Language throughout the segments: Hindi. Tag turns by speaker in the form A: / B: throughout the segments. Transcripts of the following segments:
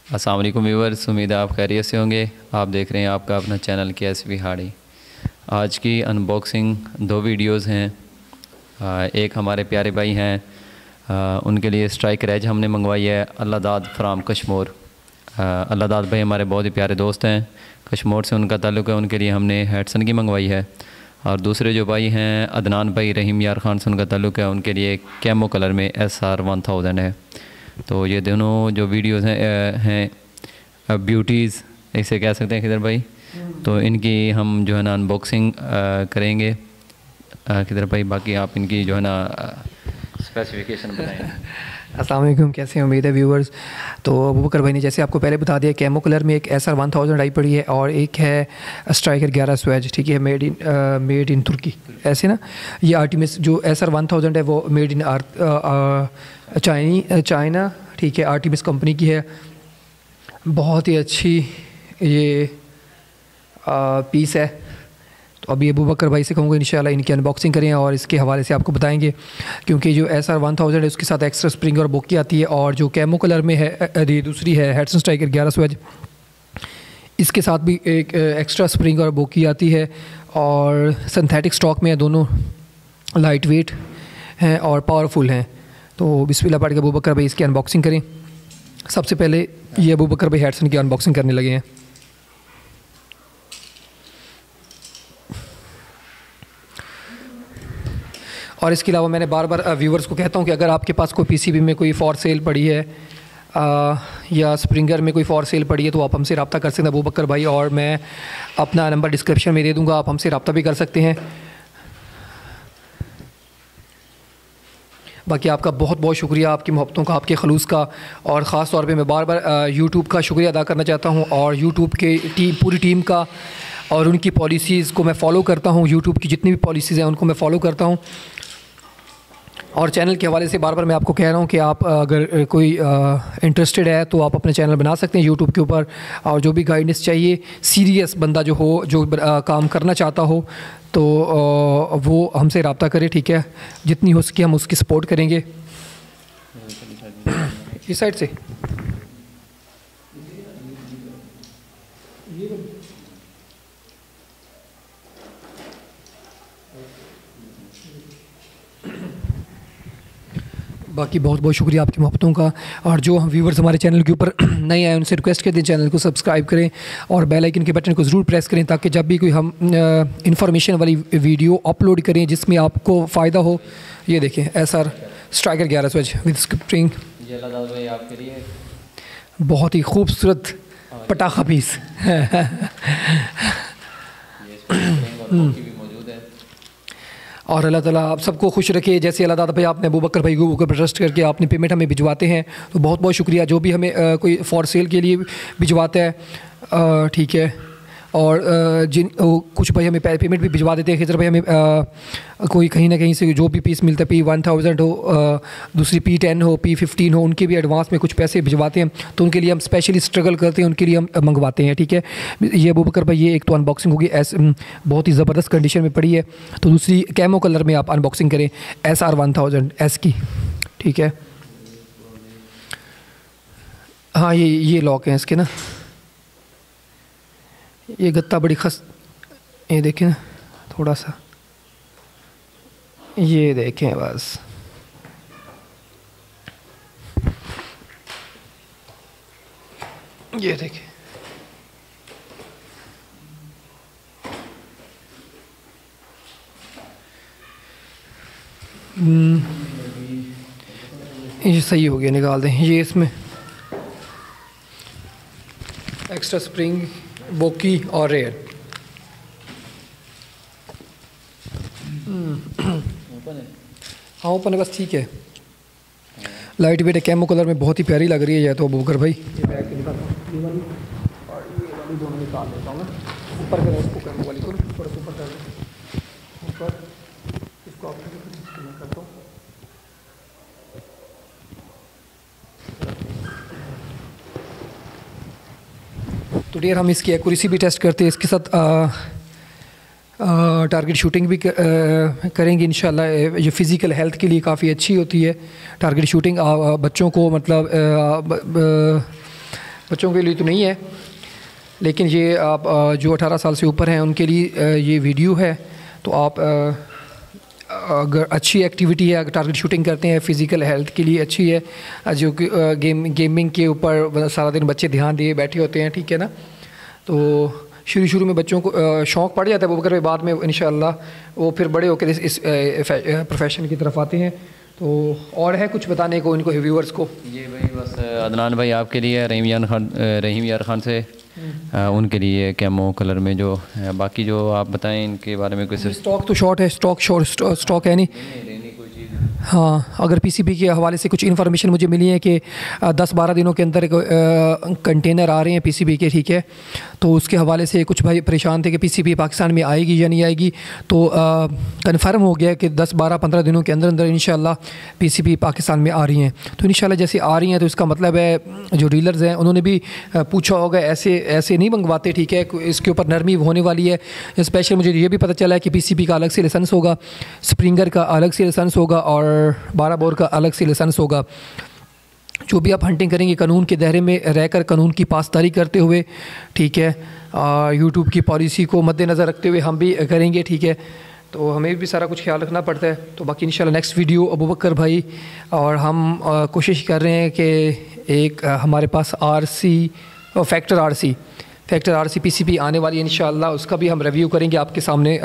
A: अस्सलाम वालेकुम व्यूअर्स, उम्मीद है आप खैरियत से होंगे। आप देख रहे हैं आपका अपना चैनल KSB हाड़ी। आज की अनबॉक्सिंग दो वीडियोस हैं। एक हमारे प्यारे भाई हैं, उनके लिए स्ट्राइक रेज हमने मंगवाई है अल्लाहदाद फ्राम कश्मीर। अल्लाहदाद भाई हमारे बहुत ही प्यारे दोस्त हैं, कश्मीर से उनका ताल्लुक़ है। उनके लिए हमने हेडसन की मंगवाई है। और दूसरे जो भाई हैं अदनान भाई रहीम यार ख़ान से उनका ताल्लुक़ है, उनके लिए कैमो कलर में SR 1000 है। तो ये दोनों जो वीडियोस हैं ब्यूटीज़ इसे कह सकते हैं खिदर भाई। तो इनकी हम जो है ना अनबॉक्सिंग करेंगे खिदर भाई। बाकी आप इनकी जो है ना स्पेसिफिकेशन बताएं।
B: अस्सलाम वालेकुम, कैसे हैं? उम्मीद है व्यूवर्स। तो अबूबकर भाई ने जैसे आपको पहले बता दिया, कैमो कलर में एक SR 1000 आई पड़ी है और एक है स्ट्राइकर 11 स्वेज, ठीक है, मेड इन तुर्की, ऐसे ना। ये आर्टिमिस जो SR 1000 है वो मेड इन चाइना, ठीक है, आर्टिमिस कंपनी की है। बहुत ही अच्छी ये पीस है। तो अभी अबूबकर भाई से कहूँगा इंशाल्लाह इनकी अनबॉक्सिंग करें और इसके हवाले से आपको बताएंगे, क्योंकि जो SR 1000 है उसके साथ एक्स्ट्रा स्प्रिंग और बोकी आती है, और जो कैमो कलर में है दूसरी है हेडसन स्ट्राइकर 11 स्वेज, इसके साथ भी एक एक्स्ट्रा स्प्रिंग और बोकी आती है और सिंथेटिक स्टॉक में है। दोनों लाइट वेट हैं और पावरफुल हैं। तो बिस्मिल्लाह पढ़ के अबूबकर भाई इसकी अनबॉक्सिंग करें। सबसे पहले ये अबूबकर भाई हेडसन की अनबॉक्सिंग करने लगे हैं। और इसके अलावा मैंने बार बार व्यूवर्स को कहता हूँ कि अगर आपके पास कोई PCB में कोई फॉर सेल पड़ी है या स्प्रिंगर में कोई फॉर सेल पड़ी है तो आप हमसे रब्ता कर सकते हैं अबूबकर भाई, और मैं अपना नंबर डिस्क्रिप्शन में दे दूँगा, आप हमसे रब्ता भी कर सकते हैं। बाकी आपका बहुत बहुत शुक्रिया, आपकी मोहब्बतों का, आपके खलूस का, और ख़ास तौर पे मैं बार बार यूट्यूब का शुक्रिया अदा करना चाहता हूँ, और यूट्यूब के पूरी टीम का, और उनकी पॉलिसीज़ को मैं फ़ॉलो करता हूँ। यूट्यूब की जितनी भी पॉलिसीज़ हैं उनको मैं फ़ॉलो करता हूँ। और चैनल के हवाले से बार बार मैं आपको कह रहा हूँ कि आप अगर कोई इंटरेस्टेड है तो आप अपने चैनल बना सकते हैं यूट्यूब के ऊपर, और जो भी गाइडेंस चाहिए, सीरियस बंदा जो हो, जो काम करना चाहता हो, तो वो हमसे रब्ता करे, ठीक है। जितनी हो सके हम उसकी सपोर्ट करेंगे। इस साइड से बाकी बहुत बहुत शुक्रिया आपकी मोहब्बतों का। और जो हम व्यूवर्स हमारे चैनल के ऊपर नए आए उनसे रिक्वेस्ट करते हैं चैनल को सब्सक्राइब करें और बेल आइकन के बटन को ज़रूर प्रेस करें, ताकि जब भी कोई हम इंफॉर्मेशन वाली वीडियो अपलोड करें जिसमें आपको फ़ायदा हो। ये देखें SR striker 11 Suez with spring,
A: आपके लिए
B: बहुत ही खूबसूरत पटाखा पीस। और अल्लाह ताला आप सबको खुश रखे। जैसे अल्लाह ताला भाई आपने अबूबकर भाई को ऊपर ट्रस्ट करके आपने पेमेंट हमें भिजवाते हैं, तो बहुत बहुत शुक्रिया। जो भी हमें कोई फॉर सेल के लिए भिजवाता है, ठीक है, और कुछ भाई हमें पेमेंट भी भिजवा देते हैं। खिजर भाई हमें कोई कहीं ना कहीं से जो भी पीस मिलता है, P1000 हो, दूसरी P10 हो, P15 हो, उनके भी एडवांस में कुछ पैसे भिजवाते हैं, तो उनके लिए हम स्पेशली स्ट्रगल करते हैं, उनके लिए हम मंगवाते हैं, ठीक है। ये अबूबकर भाई ये एक तो अनबॉक्सिंग होगी, बहुत ही ज़बरदस्त कंडीशन में पड़ी है। तो दूसरी कैमो कलर में आप अनबॉक्सिंग करें SR 1000 S की, ठीक है। हाँ, ये लॉक हैं इसके ना, ये गत्ता बड़ी ये देखें ना, थोड़ा सा ये देखें बस। ये देखें, ये सही हो गया, निकाल दें। ये इसमें एक्स्ट्रा स्प्रिंग, बोकी और रेयर। हाँ ओपन है बस, ठीक है। लाइट वेट है, कैमो कलर में बहुत ही प्यारी लग रही है ये तो अबूबकर भाई। ये बैग के दिखाता हूँ, ये वाली और ये वाली दोनों निकाल देता हूँ मैं। ऊपर करें इसको, कैमो वाली को ऊपर से ऊपर कर दें, ऊपर इसको आप करता हूँ। तो डियर हम इसकी एक्यूरेसी भी टेस्ट करते हैं, इसके साथ टारगेट शूटिंग भी करेंगे इंशाल्लाह। ये फ़िज़िकल हेल्थ के लिए काफ़ी अच्छी होती है टारगेट शूटिंग। बच्चों को मतलब बच्चों के लिए तो नहीं है, लेकिन ये आप जो 18 साल से ऊपर हैं उनके लिए ये वीडियो है। तो आप अगर अच्छी एक्टिविटी है, अगर टारगेट शूटिंग करते हैं, फ़िज़िकल हेल्थ के लिए अच्छी है, जो कि गेमिंग के ऊपर सारा दिन बच्चे ध्यान दिए बैठे होते हैं, ठीक है ना। तो शुरू में बच्चों को शौक़ पड़ जाता है, वो अगर बाद में इंशाअल्लाह वो फिर बड़े होकर इस प्रोफेशन की तरफ आते हैं। तो और है कुछ बताने को इनको व्यूअर्स को?
A: ये भाई बस अदनान भाई आपके लिए रहीम यार खान से उनके लिए कैमो कलर में जो है, बाकी जो आप बताएं इनके बारे में कुछ।
B: स्टॉक तो शॉर्ट है, स्टॉक है नहीं। हाँ, अगर पीसीबी के हवाले से कुछ इन्फॉर्मेशन मुझे मिली है कि 10-12 दिनों के अंदर कंटेनर आ रहे हैं पीसीबी के, ठीक है। तो उसके हवाले से कुछ भाई परेशान थे कि पीसीबी पाकिस्तान में आएगी या नहीं आएगी। तो कंफर्म हो गया कि 10-12-15 दिनों के अंदर अंदर इंशाल्लाह पीसीबी पाकिस्तान में आ रही हैं। तो इंशाल्लाह जैसे आ रही हैं तो इसका मतलब है जो डीलर्स हैं उन्होंने भी पूछा होगा, ऐसे नहीं मंगवाते, ठीक है, इसके ऊपर नरमी होने वाली है। स्पेशल मुझे ये भी पता चला है कि पीसीबी का अलग से लाइसेंस होगा, स्प्रिंगर का अलग से लाइसेंस होगा और 12 बोर का अलग से लाइसेंस होगा। जो भी आप हंटिंग करेंगे कानून के दायरे में रहकर, कानून की पासदारी करते हुए, ठीक है, यूट्यूब की पॉलिसी को मद्देनज़र रखते हुए हम भी करेंगे, ठीक है। तो हमें भी सारा कुछ ख्याल रखना पड़ता है। तो बाकी इंशाल्लाह नेक्स्ट वीडियो अबू बकर भाई और हम कोशिश कर रहे हैं कि एक हमारे पास फैक्टर आरसी पीसीबी आने वाली है इंशाल्लाह, उसका भी हम रिव्यू करेंगे आपके सामने,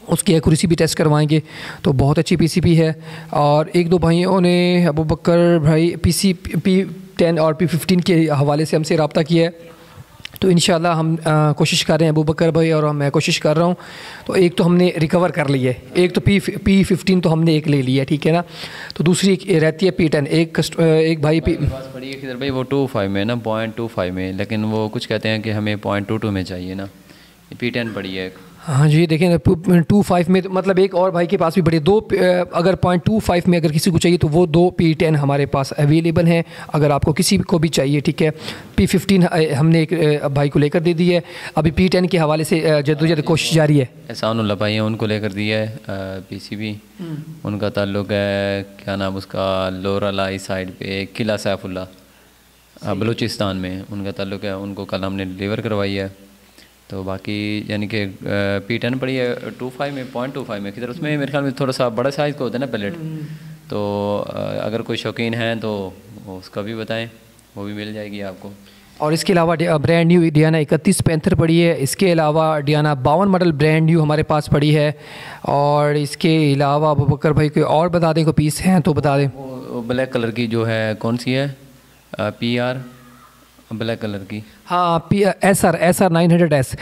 B: उसकी एक्यूरेसी भी टेस्ट करवाएंगे। तो बहुत अच्छी पीसीबी है। और एक दो भाइयों ने अबू बकर भाई P10 और P15 के हवाले से हमसे रब्ता किया है। तो इंशाल्लाह हम कोशिश कर रहे हैं, अबू बकर भाई और मैं कोशिश कर रहा हूँ। तो एक तो हमने रिकवर कर ली है, एक तो P15 तो हमने एक ले लिया है, ठीक है ना। तो दूसरी रहती है P10। एक भाई
A: पड़ी है किधर भाई, वो 25 में ना, 0.25 में, लेकिन वो कुछ कहते हैं कि हमें 0.22 में चाहिए ना। P10 पड़ी है।
B: हाँ जी, देखें 2.25 में, मतलब एक और भाई के पास भी बड़े दो, अगर 0.25 में अगर किसी को चाहिए तो वो 2 P10 हमारे पास अवेलेबल हैं, अगर आपको किसी को भी चाहिए, ठीक है। P15 हमने एक भाई को लेकर दे दी है। अभी P10 के हवाले से जद्दोजहद कोशिश जारी है।
A: एहसानुल्लाह भाई हैं, उनको लेकर दिया है पीसीबी। उनका ताल्लुक़ है, क्या नाम उसका, लोरालाई साइड पे किला सैफुल्लाह बलूचिस्तान में उनका ताल्लुक़ है। उनको कल हमने डिलीवर करवाई है। तो बाकी यानी कि P10 पड़ी है 25 में, 0.25 में किधर, उसमें मेरे ख्याल में थोड़ा सा बड़ा साइज़ का होता है ना पैलेट। तो अगर कोई शौकीन है तो उसका भी बताएं, वो भी मिल जाएगी आपको।
B: और इसके अलावा ब्रांड न्यू डियाना 31 पैंथर पड़ी है। इसके अलावा डियाना 52 मॉडल ब्रांड न्यू हमारे पास पड़ी है। और इसके अलावा अबू बकर भाई कोई और बता दें, कोई पीस हैं तो बता दें।
A: वो ब्लैक कलर की जो है, कौन सी है, PR ब्लैक कलर की,
B: हाँ, SR 900S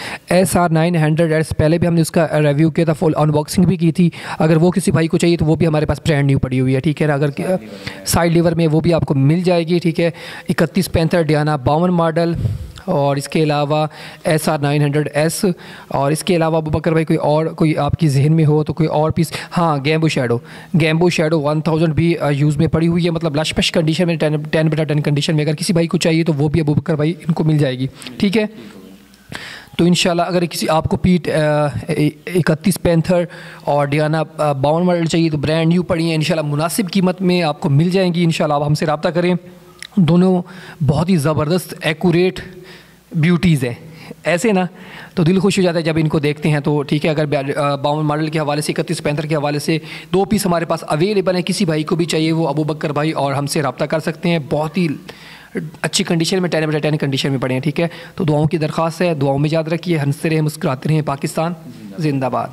B: पहले भी हमने उसका रिव्यू किया था, फुल अनबॉक्सिंग भी की थी। अगर वो किसी भाई को चाहिए तो वो भी हमारे पास ब्रांड न्यू पड़ी हुई है, ठीक है ना। अगर साइड लीवर में वो भी आपको मिल जाएगी, ठीक है। 31 पैंथर डियाना 52 मॉडल। और इसके अलावा SR 900S। और इसके अलावा अबू बकर भाई कोई आपकी जहन में हो तो कोई और पीस, हाँ, गैम्बो शेडो 1000 भी यूज़ में पड़ी हुई है, मतलब लशपश कंडीशन में, 10/10 कंडीशन में। अगर किसी भाई को चाहिए तो वो भी अबू बकर भाई इनको मिल जाएगी, ठीक है। तो इंशाल्लाह अगर किसी आपको 31 पैंथर और डियाना 52 मॉडल चाहिए तो ब्रांड न्यू पड़ी है, इंशाल्लाह मुनासिब कीमत में आपको मिल जाएंगी। इंशाल्लाह आप हमसे रब्ता करें। दोनों बहुत ही ज़बरदस्त एक्यूरेट ब्यूटीज़ हैं, ऐसे ना, तो दिल खुश हो जाता है जब इनको देखते हैं। तो ठीक है, अगर 52 मॉडल के हवाले से, 31 पैंथर के हवाले से 2 पीस हमारे पास अवेलेबल हैं। किसी भाई को भी चाहिए वो अबू बकर भाई और हमसे रब्ता कर सकते हैं। बहुत ही अच्छी कंडीशन में, 10/10 कंडीशन में पड़े हैं, ठीक है। तो दुआओं की दरख्वास्त है, दुआओं में याद रखिए, हंसते रहें, मुस्कुराते रहें। पाकिस्तान जिंदाबाद।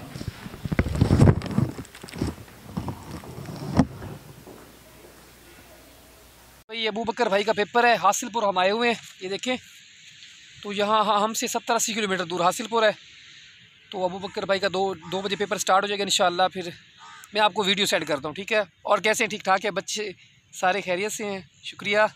B: ये अबू बकर भाई का पेपर है, हासिलपुर हम आए हुए हैं, ये देखें। तो यहाँ हमसे 70-80 किलोमीटर दूर हासिलपुर है। तो अबू बकर भाई का 2 बजे पेपर स्टार्ट हो जाएगा इंशाल्लाह। फिर मैं आपको वीडियो सेंड करता हूँ, ठीक है। और कैसे हैं, ठीक ठाक है बच्चे, सारे खैरियत से हैं? शुक्रिया।